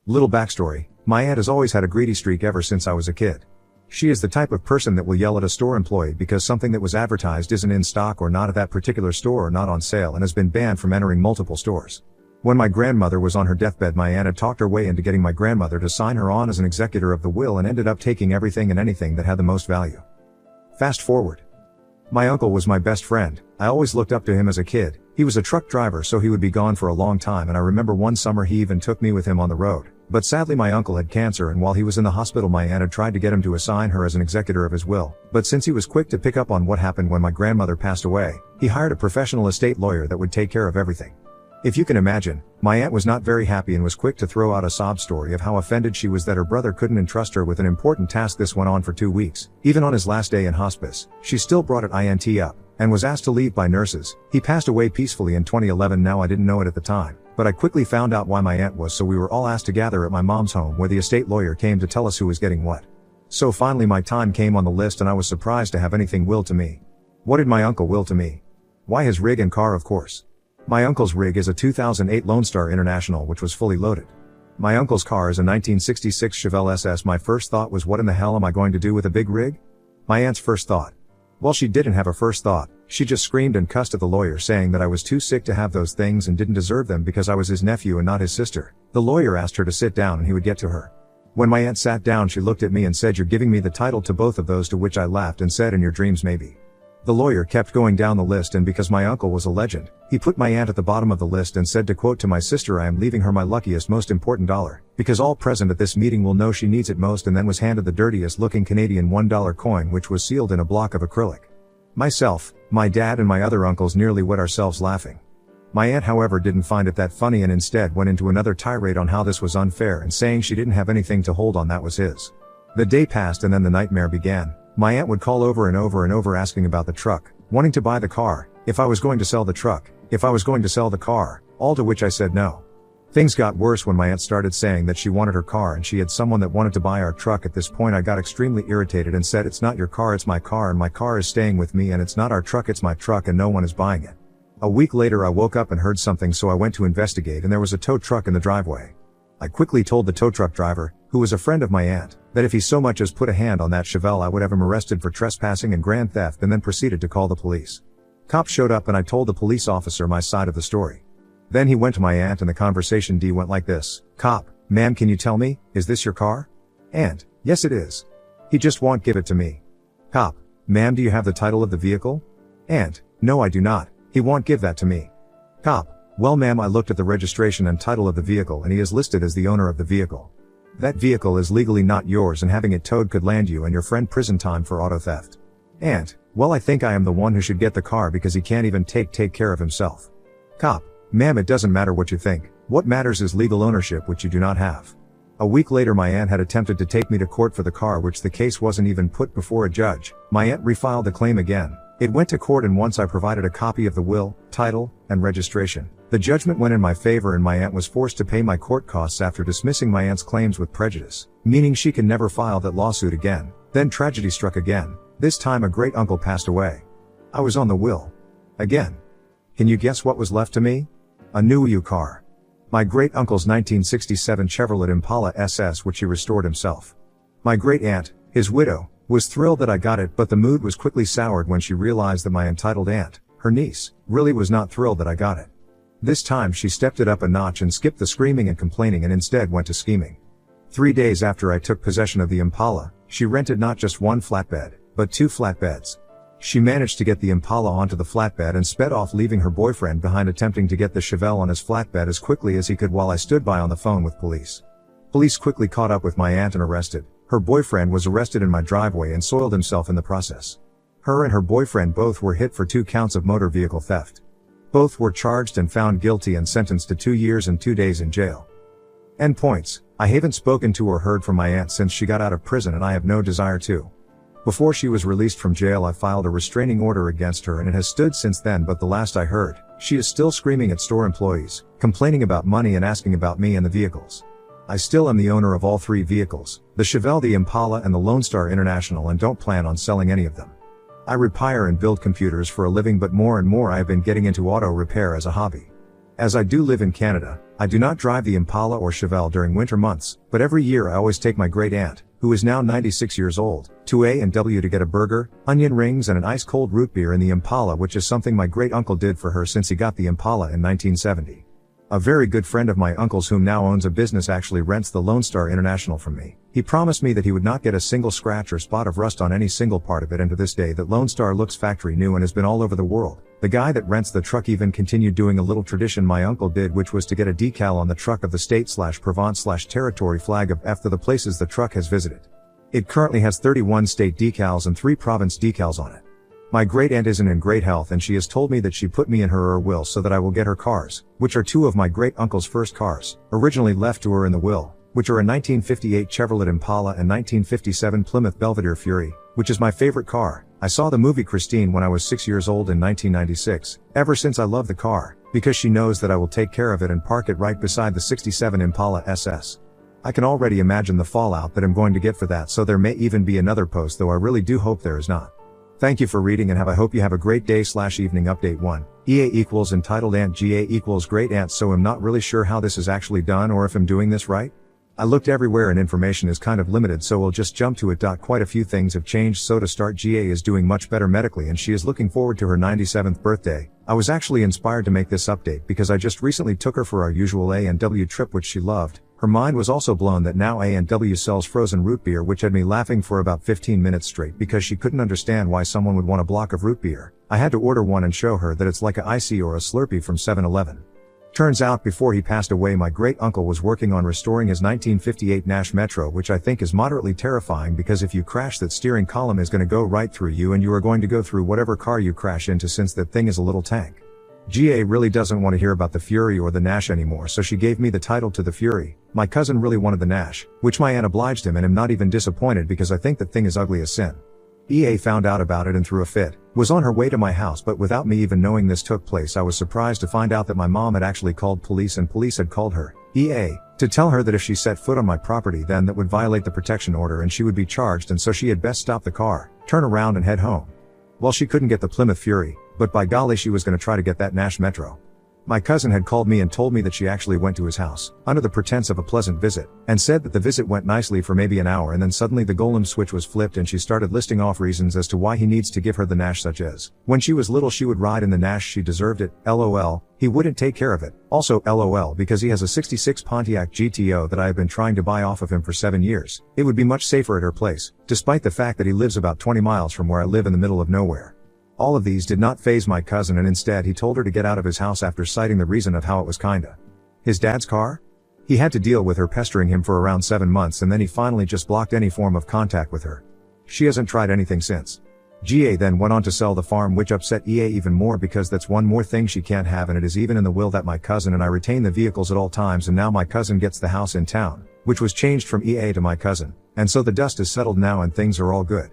Little backstory, my aunt has always had a greedy streak ever since I was a kid. She is the type of person that will yell at a store employee because something that was advertised isn't in stock or not at that particular store or not on sale and has been banned from entering multiple stores. When my grandmother was on her deathbed, my aunt had talked her way into getting my grandmother to sign her on as an executor of the will and ended up taking everything and anything that had the most value. Fast forward. My uncle was my best friend. I always looked up to him as a kid. He was a truck driver, so he would be gone for a long time, and I remember one summer he even took me with him on the road. But sadly my uncle had cancer, and while he was in the hospital my aunt had tried to get him to assign her as an executor of his will. But since he was quick to pick up on what happened when my grandmother passed away, he hired a professional estate lawyer that would take care of everything. If you can imagine, my aunt was not very happy and was quick to throw out a sob story of how offended she was that her brother couldn't entrust her with an important task. This went on for 2 weeks. Even on his last day in hospice, she still brought it up, and was asked to leave by nurses. He passed away peacefully in 2011. Now I didn't know it at the time, but I quickly found out why my aunt was, so we were all asked to gather at my mom's home where the estate lawyer came to tell us who was getting what. So finally my time came on the list and I was surprised to have anything willed to me. What did my uncle will to me? Why, his rig and car, of course. My uncle's rig is a 2008 Lone Star International which was fully loaded. My uncle's car is a 1966 Chevelle SS. My first thought was, what in the hell am I going to do with a big rig? My aunt's first thought? Well, she didn't have a first thought. She just screamed and cussed at the lawyer, saying that I was too sick to have those things and didn't deserve them because I was his nephew and not his sister. The lawyer asked her to sit down and he would get to her. When my aunt sat down, she looked at me and said, "You're giving me the title to both of those," to which I laughed and said, "In your dreams maybe." The lawyer kept going down the list, and because my uncle was a legend, he put my aunt at the bottom of the list and said, to quote, "To my sister I am leaving her my luckiest, most important dollar, because all present at this meeting will know she needs it most," and then was handed the dirtiest looking Canadian $1 coin which was sealed in a block of acrylic. Myself, my dad and my other uncles nearly wet ourselves laughing. My aunt, however, didn't find it that funny and instead went into another tirade on how this was unfair and saying she didn't have anything to hold on that was his. The day passed and then the nightmare began. My aunt would call over and over asking about the truck, wanting to buy the car, if I was going to sell the truck, if I was going to sell the car, all to which I said no. Things got worse when my aunt started saying that she wanted her car and she had someone that wanted to buy our truck. At this point I got extremely irritated and said, "It's not your car, it's my car, and my car is staying with me, and it's not our truck, it's my truck, and no one is buying it." A week later I woke up and heard something, so I went to investigate, and there was a tow truck in the driveway. I quickly told the tow truck driver, who was a friend of my aunt, that if he so much as put a hand on that Chevelle I would have him arrested for trespassing and grand theft, and then proceeded to call the police. Cops showed up and I told the police officer my side of the story. Then he went to my aunt and the conversation went like this. "Cop, ma'am, can you tell me, is this your car?" Aunt: "Yes it is." "He just won't give it to me." Cop: "Ma'am, do you have the title of the vehicle?" Aunt: "No, I do not. He won't give that to me." Cop: "Well, ma'am, I looked at the registration and title of the vehicle and he is listed as the owner of the vehicle. That vehicle is legally not yours, and having it towed could land you and your friend prison time for auto theft." Aunt: "Well, I think I am the one who should get the car because he can't even take care of himself." Cop: "Ma'am, it doesn't matter what you think. What matters is legal ownership, which you do not have." A week later my aunt had attempted to take me to court for the car, which the case wasn't even put before a judge. My aunt refiled the claim again. It went to court, and once I provided a copy of the will, title, and registration, the judgment went in my favor and my aunt was forced to pay my court costs after dismissing my aunt's claims with prejudice, meaning she can never file that lawsuit again. Then tragedy struck again. This time a great uncle passed away. I was on the will. Again. Can you guess what was left to me? A new car. My great uncle's 1967 Chevrolet Impala SS, which he restored himself. My great aunt, his widow, was thrilled that I got it, but the mood was quickly soured when she realized that my entitled aunt, her niece, really was not thrilled that I got it. This time she stepped it up a notch and skipped the screaming and complaining and instead went to scheming. 3 days after I took possession of the Impala, she rented not just one flatbed, but 2 flatbeds. She managed to get the Impala onto the flatbed and sped off, leaving her boyfriend behind, attempting to get the Chevelle on his flatbed as quickly as he could while I stood by on the phone with police. Police quickly caught up with my aunt and arrested. Her boyfriend was arrested in my driveway and soiled himself in the process. Her and her boyfriend both were hit for 2 counts of motor vehicle theft. Both were charged and found guilty and sentenced to 2 years and 2 days in jail. End points. I haven't spoken to or heard from my aunt since she got out of prison, and I have no desire to. Before she was released from jail I filed a restraining order against her and it has stood since then, but the last I heard, she is still screaming at store employees, complaining about money and asking about me and the vehicles. I still am the owner of all 3 vehicles, the Chevelle, the Impala, and the Lone Star International, and don't plan on selling any of them. I repair and build computers for a living, but more and more I have been getting into auto repair as a hobby. As I do live in Canada, I do not drive the Impala or Chevelle during winter months, but every year I always take my great aunt, who is now 96 years old, to A&W to get a burger, onion rings and an ice-cold root beer in the Impala, which is something my great uncle did for her since he got the Impala in 1970. A very good friend of my uncle's whom now owns a business actually rents the Lone Star International from me. He promised me that he would not get a single scratch or spot of rust on any single part of it, and to this day that Lone Star looks factory new and has been all over the world. The guy that rents the truck even continued doing a little tradition my uncle did, which was to get a decal on the truck of the state/Provence/territory flag of F to the places the truck has visited. It currently has 31 state decals and 3 province decals on it. My great aunt isn't in great health, and she has told me that she put me in her will so that I will get her cars, which are 2 of my great uncle's first cars, originally left to her in the will, which are a 1958 Chevrolet Impala and 1957 Plymouth Belvedere Fury, which is my favorite car. I saw the movie Christine when I was 6 years old in 1996. Ever since I love the car, because she knows that I will take care of it and park it right beside the 67 Impala SS. I can already imagine the fallout that I'm going to get for that, so there may even be another post, though I really do hope there is not. Thank you for reading, and I hope you have a great day/evening. Update 1. EA equals entitled Aunt GA equals great aunt. So I'm not really sure how this is actually done or if I'm doing this right. I looked everywhere and information is kind of limited, so we'll just jump to it. Quite a few things have changed. So to start, GA is doing much better medically and she is looking forward to her 97th birthday. I was actually inspired to make this update because I just recently took her for our usual A&W trip, which she loved. Her mind was also blown that now A&W sells frozen root beer, which had me laughing for about 15 minutes straight because she couldn't understand why someone would want a block of root beer. I had to order one and show her that it's like a icy or a Slurpee from 7-Eleven. Turns out before he passed away, my great uncle was working on restoring his 1958 Nash Metro, which I think is moderately terrifying because if you crash, that steering column is going to go right through you and you are going to go through whatever car you crash into, since that thing is a little tank. GA really doesn't want to hear about the Fury or the Nash anymore, so she gave me the title to the Fury. My cousin really wanted the Nash, which my aunt obliged him, and I'm not even disappointed because I think that thing is ugly as sin. EA found out about it and threw a fit, was on her way to my house, but without me even knowing this took place. I was surprised to find out that my mom had actually called police, and police had called her, EA, to tell her that if she set foot on my property then that would violate the protection order and she would be charged, and so she had best stop the car, turn around and head home. Well, she couldn't get the Plymouth Fury, but by golly she was going to try to get that Nash Metro. My cousin had called me and told me that she actually went to his house, under the pretense of a pleasant visit, and said that the visit went nicely for maybe an hour, and then suddenly the golem switch was flipped and she started listing off reasons as to why he needs to give her the Nash, such as, when she was little she would ride in the Nash, she deserved it, LOL, he wouldn't take care of it, also LOL because he has a 66 Pontiac GTO that I have been trying to buy off of him for 7 years. It would be much safer at her place, despite the fact that he lives about 20 miles from where I live in the middle of nowhere. All of these did not faze my cousin, and instead he told her to get out of his house after citing the reason of how it was kinda his dad's car. He had to deal with her pestering him for around 7 months, and then he finally just blocked any form of contact with her. She hasn't tried anything since. GA then went on to sell the farm, which upset EA even more because that's one more thing she can't have, and it is even in the will that my cousin and I retain the vehicles at all times, and now my cousin gets the house in town, which was changed from EA to my cousin, and so the dust is settled now and things are all good.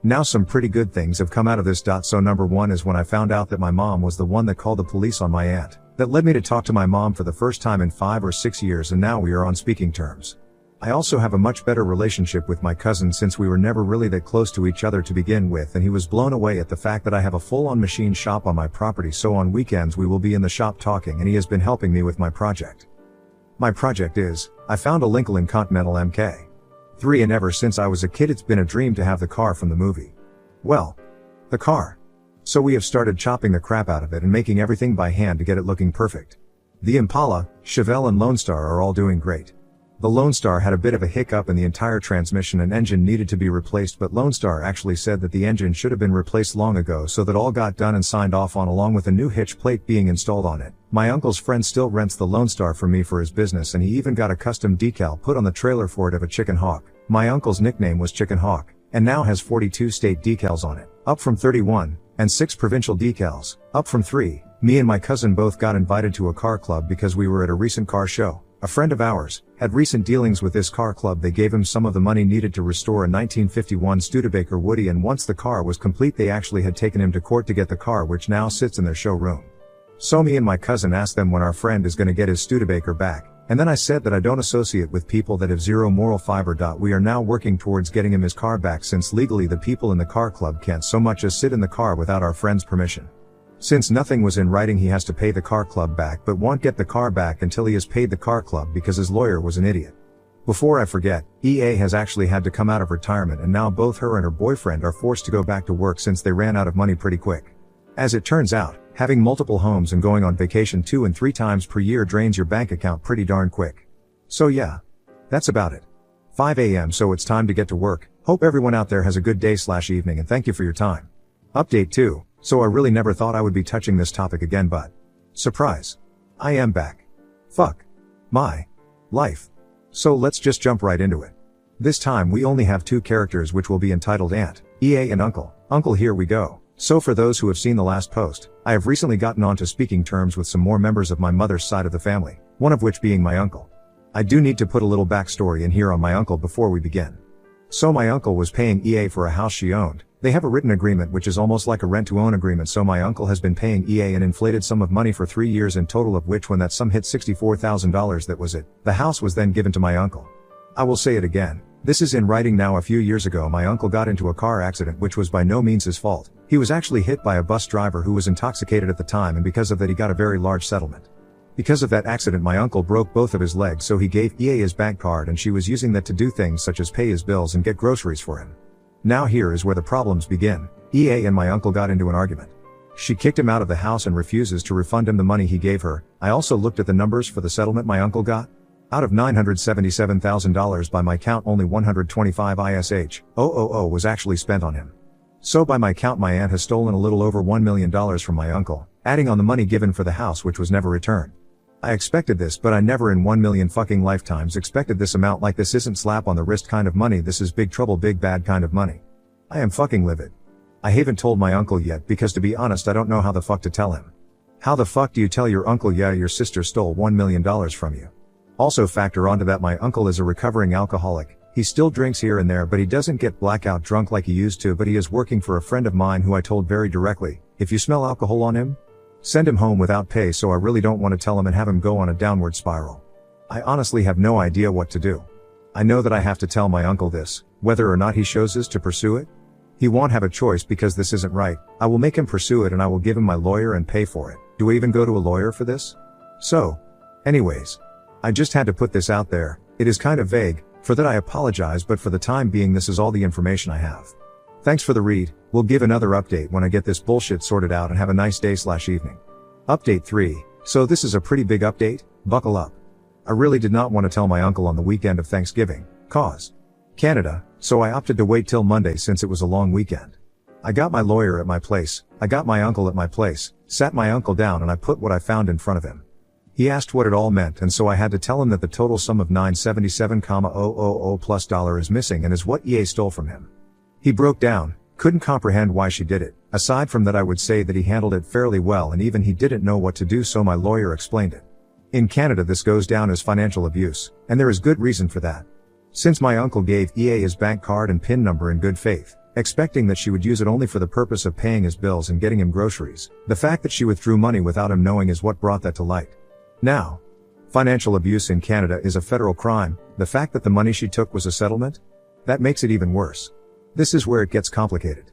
Now some pretty good things have come out of this. So number 1 is when I found out that my mom was the one that called the police on my aunt. That led me to talk to my mom for the first time in 5 or 6 years, and now we are on speaking terms. I also have a much better relationship with my cousin since we were never really that close to each other to begin with, and he was blown away at the fact that I have a full-on machine shop on my property, so on weekends we will be in the shop talking, and he has been helping me with my project. My project is, I found a Lincoln Continental MK3, and ever since I was a kid it's been a dream to have the car from the movie. Well, the car. So we have started chopping the crap out of it and making everything by hand to get it looking perfect. The Impala, Chevelle and Lone Star are all doing great. The Lone Star had a bit of a hiccup and the entire transmission and engine needed to be replaced, but Lone Star actually said that the engine should have been replaced long ago, so that all got done and signed off on, along with a new hitch plate being installed on it. My uncle's friend still rents the Lone Star from me for his business, and he even got a custom decal put on the trailer for it of a chicken hawk. My uncle's nickname was Chicken Hawk, and now has 42 state decals on it, up from 31, and 6 provincial decals, up from 3. Me and my cousin both got invited to a car club because we were at a recent car show. A friend of ours had recent dealings with this car club. They gave him some of the money needed to restore a 1951 Studebaker Woody, and once the car was complete they actually had taken him to court to get the car, which now sits in their showroom. So me and my cousin asked them when our friend is going to get his Studebaker back, and then I said that I don't associate with people that have zero moral fiber. We are now working towards getting him his car back, since legally the people in the car club can't so much as sit in the car without our friend's permission. Since nothing was in writing, he has to pay the car club back but won't get the car back until he has paid the car club because his lawyer was an idiot. Before I forget, EA has actually had to come out of retirement, and now both her and her boyfriend are forced to go back to work since they ran out of money pretty quick. As it turns out, having multiple homes and going on vacation 2 and 3 times per year drains your bank account pretty darn quick. So yeah. That's about it. 5 a.m. so it's time to get to work. Hope everyone out there has a good day/evening, and thank you for your time. Update 2. So I really never thought I would be touching this topic again, but surprise. I am back. Fuck my life. So let's just jump right into it. This time we only have 2 characters, which will be entitled Aunt, EA, and Uncle. Uncle, here we go. So for those who have seen the last post, I have recently gotten onto speaking terms with some more members of my mother's side of the family, one of which being my uncle. I do need to put a little backstory in here on my uncle before we begin. So my uncle was paying EA for a house she owned. They have a written agreement which is almost like a rent-to-own agreement, so my uncle has been paying EA an inflated sum of money for 3 years in total, of which when that sum hit $64,000, that was it. The house was then given to my uncle. I will say it again. This is in writing now. A few years ago my uncle got into a car accident which was by no means his fault. He was actually hit by a bus driver who was intoxicated at the time, and because of that he got a very large settlement. Because of that accident my uncle broke both of his legs, so he gave EA his bank card and she was using that to do things such as pay his bills and get groceries for him. Now here is where the problems begin. EA and my uncle got into an argument. She kicked him out of the house and refuses to refund him the money he gave her. I also looked at the numbers for the settlement my uncle got. Out of $977,000 by my count, only $125,000 was actually spent on him. So by my count my aunt has stolen a little over $1 million from my uncle, adding on the money given for the house which was never returned. I expected this, but I never in 1 million fucking lifetimes expected this amount. Like, this isn't slap on the wrist kind of money, this is big trouble, big bad kind of money. I am fucking livid. I haven't told my uncle yet because, to be honest, I don't know how the fuck to tell him. How the fuck do you tell your uncle, yeah, your sister stole $1 million from you? Also factor onto that my uncle is a recovering alcoholic. He still drinks here and there, but he doesn't get blackout drunk like he used to. But he is working for a friend of mine who I told very directly, if you smell alcohol on him, send him home without pay. So I really don't want to tell him and have him go on a downward spiral. I honestly have no idea what to do. I know that I have to tell my uncle this, whether or not he chooses to pursue it. He won't have a choice because this isn't right. I will make him pursue it and I will give him my lawyer and pay for it. Do I even go to a lawyer for this? So, anyways, I just had to put this out there. It is kind of vague. For that I apologize, but for the time being this is all the information I have. Thanks for the read. We'll give another update when I get this bullshit sorted out, and have a nice day/evening. Update 3. So this is a pretty big update. Buckle up. I really did not want to tell my uncle on the weekend of Thanksgiving, cause Canada, so I opted to wait till Monday since it was a long weekend. I got my lawyer at my place, I got my uncle at my place, sat my uncle down and I put what I found in front of him. He asked what it all meant, and so I had to tell him that the total sum of $977,000 plus is missing and is what EA stole from him. He broke down, couldn't comprehend why she did it. Aside from that I would say that he handled it fairly well, and even he didn't know what to do, so my lawyer explained it. In Canada this goes down as financial abuse, and there is good reason for that. Since my uncle gave EA his bank card and PIN number in good faith, expecting that she would use it only for the purpose of paying his bills and getting him groceries, the fact that she withdrew money without him knowing is what brought that to light. Now, financial abuse in Canada is a federal crime. The fact that the money she took was a settlement? That makes it even worse. This is where it gets complicated.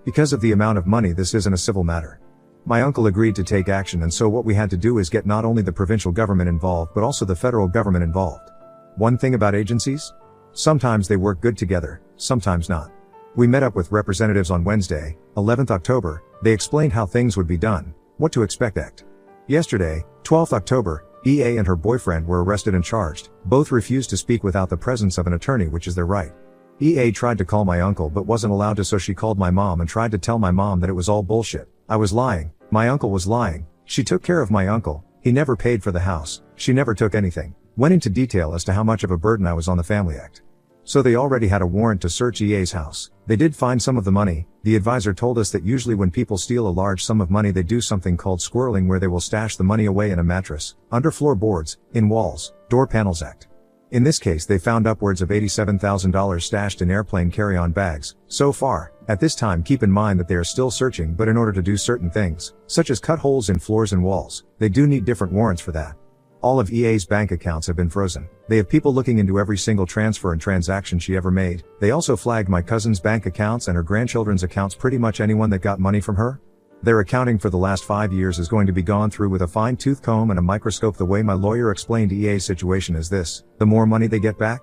Because of the amount of money, this isn't a civil matter. My uncle agreed to take action, and so what we had to do is get not only the provincial government involved but also the federal government involved. One thing about agencies? Sometimes they work good together, sometimes not. We met up with representatives on Wednesday, 11th October, they explained how things would be done, what to expect. Yesterday, 12th October, EA and her boyfriend were arrested and charged. Both refused to speak without the presence of an attorney, which is their right. EA tried to call my uncle but wasn't allowed to, so she called my mom and tried to tell my mom that it was all bullshit. I was lying, my uncle was lying, she took care of my uncle, he never paid for the house, she never took anything. Went into detail as to how much of a burden I was on the Family Act. So they already had a warrant to search EA's house. They did find some of the money. The advisor told us that usually when people steal a large sum of money they do something called squirreling, where they will stash the money away in a mattress, under floorboards, in walls, door panels act. In this case they found upwards of $87,000 stashed in airplane carry-on bags. So far, at this time, keep in mind that they are still searching, but in order to do certain things, such as cut holes in floors and walls, they do need different warrants for that. All of EA's bank accounts have been frozen. They have people looking into every single transfer and transaction she ever made. They also flagged my cousin's bank accounts and her grandchildren's accounts, pretty much anyone that got money from her. Their accounting for the last 5 years is going to be gone through with a fine-tooth comb and a microscope. The way my lawyer explained EA's situation is this: the more money they get back,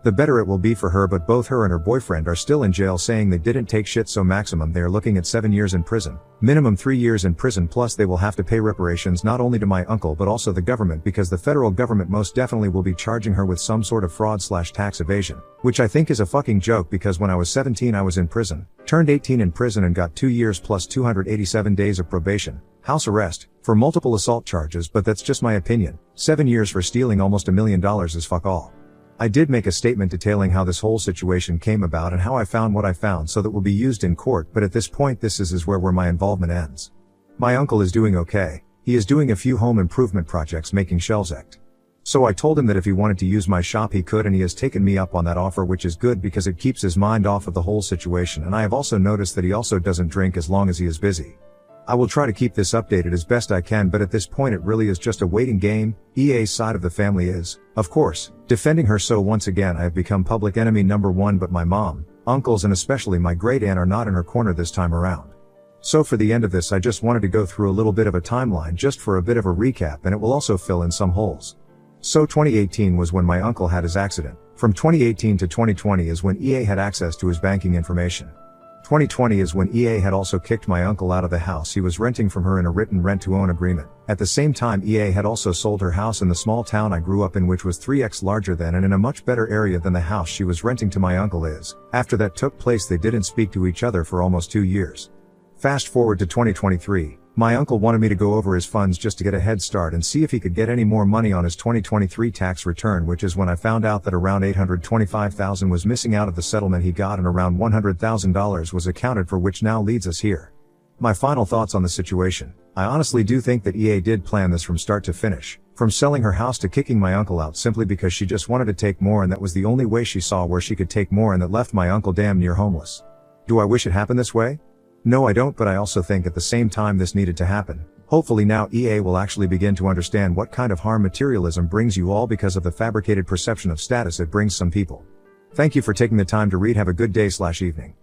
the better it will be for her, but both her and her boyfriend are still in jail saying they didn't take shit, so maximum they are looking at 7 years in prison. Minimum 3 years in prison, plus they will have to pay reparations not only to my uncle but also the government, because the federal government most definitely will be charging her with some sort of fraud/tax evasion. Which I think is a fucking joke, because when I was 17 I was in prison, turned 18 in prison and got 2 years plus 287 days of probation, house arrest, for multiple assault charges, but that's just my opinion. 7 years for stealing almost $1 million is fuck all. I did make a statement detailing how this whole situation came about and how I found what I found, so that will be used in court, but at this point this is where my involvement ends. My uncle is doing okay. He is doing a few home improvement projects making shelves act. So I told him that if he wanted to use my shop he could, and he has taken me up on that offer, which is good because it keeps his mind off of the whole situation, and I have also noticed that he also doesn't drink as long as he is busy. I will try to keep this updated as best I can, but at this point it really is just a waiting game. EA's side of the family is, of course, defending her, so once again I have become public enemy number 1, but my mom, uncles and especially my great aunt are not in her corner this time around. So for the end of this I just wanted to go through a little bit of a timeline just for a bit of a recap, and it will also fill in some holes. So 2018 was when my uncle had his accident. From 2018 to 2020 is when EA had access to his banking information. 2020 is when EA had also kicked my uncle out of the house he was renting from her in a written rent-to-own agreement. At the same time EA had also sold her house in the small town I grew up in, which was 3x larger than and in a much better area than the house she was renting to my uncle is. After that took place they didn't speak to each other for almost 2 years. Fast forward to 2023, my uncle wanted me to go over his funds just to get a head start and see if he could get any more money on his 2023 tax return, which is when I found out that around $825,000 was missing out of the settlement he got and around $100,000 was accounted for, which now leads us here. My final thoughts on the situation. I honestly do think that EA did plan this from start to finish, from selling her house to kicking my uncle out simply because she just wanted to take more, and that was the only way she saw where she could take more, and that left my uncle damn near homeless. Do I wish it happened this way? No, I don't, but I also think at the same time this needed to happen. Hopefully now EA will actually begin to understand what kind of harm materialism brings you all because of the fabricated perception of status it brings some people. Thank you for taking the time to read. Have a good day/evening.